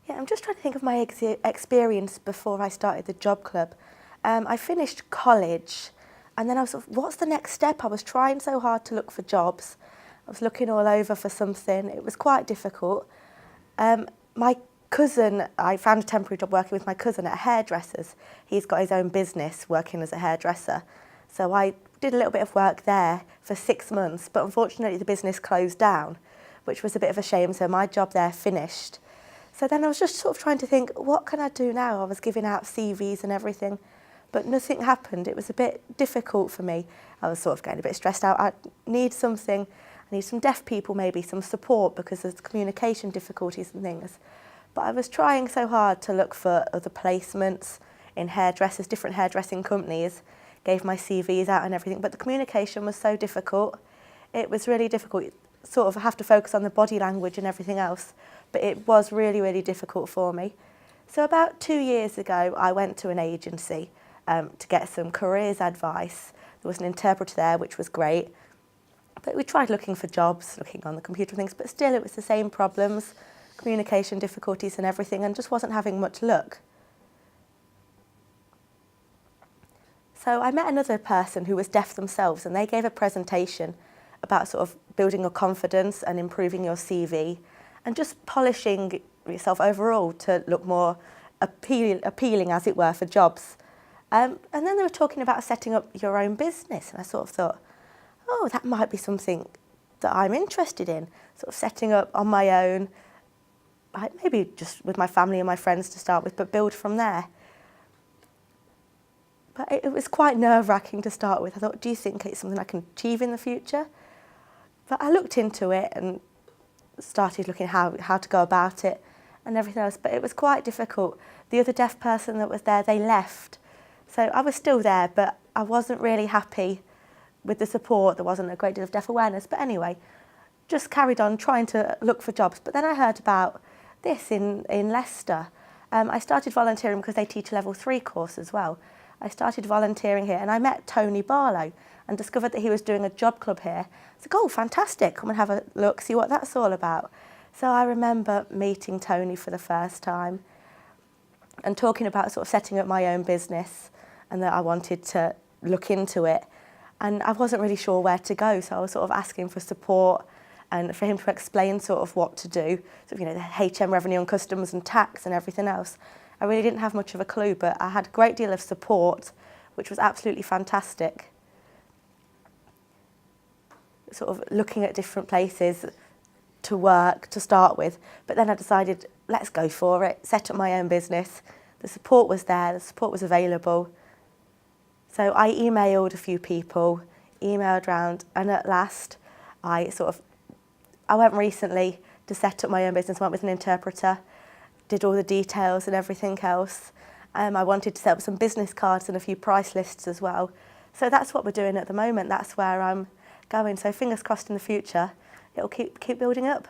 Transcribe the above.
Yeah, I'm just trying to think of my experience before I started the job club. I finished college and then I was sort of, what's the next step? I was trying so hard to look for jobs. I was looking all over for something. It was quite difficult. My cousin, I found a temporary job working with my cousin at a hairdresser's. He's got his own business working as a hairdresser. So I did a little bit of work there for 6 months, but unfortunately the business closed down, which was a bit of a shame, so my job there finished. So then I was just sort of trying to think, what can I do now? I was giving out CVs and everything, but nothing happened. It was a bit difficult for me. I was sort of getting a bit stressed out. I need something. I need some deaf people, maybe some support because of communication difficulties and things. But I was trying so hard to look for other placements in hairdressers, different hairdressing companies, gave my CVs out and everything, but the communication was so difficult. It was really difficult. You sort of have to focus on the body language and everything else, but it was really, really difficult for me. So about 2 years ago, I went to an agency to get some careers advice. There was an interpreter there, which was great. But we tried looking for jobs, looking on the computer and things, but still it was the same problems, communication difficulties and everything, and just wasn't having much luck. So I met another person who was deaf themselves, and they gave a presentation about sort of building your confidence and improving your CV and just polishing yourself overall to look more appealing, as it were, for jobs. And then they were talking about setting up your own business, and I sort of thought, oh, that might be something that I'm interested in, sort of setting up on my own, maybe just with my family and my friends to start with, but build from there. But it was quite nerve-wracking to start with. I thought, do you think it's something I can achieve in the future? But I looked into it and started looking how to go about it and everything else, but it was quite difficult. The other deaf person that was there, they left. So I was still there, but I wasn't really happy with the support. There wasn't a great deal of deaf awareness, but anyway, just carried on trying to look for jobs. But then I heard about this in Leicester. I started volunteering because they teach a level 3 course as well. I started volunteering here and I met Tony Barlow and discovered that he was doing a job club here. I said, oh, fantastic, come and have a look, see what that's all about. So I remember meeting Tony for the first time and talking about sort of setting up my own business and that I wanted to look into it. And I wasn't really sure where to go, so I was sort of asking for support and for him to explain sort of what to do. So, you know, the HM revenue and customs and tax and everything else. I really didn't have much of a clue, but I had a great deal of support, which was absolutely fantastic. Sort of looking at different places to work to start with, but then I decided, let's go for it, set up my own business. The support was there, the support was available. So I emailed a few people, emailed round, and at last I went recently to set up my own business, went with an interpreter, did all the details and everything else. I wanted to set up some business cards and a few price lists as well. So that's what we're doing at the moment. That's where I'm going. So fingers crossed in the future, it'll keep building up.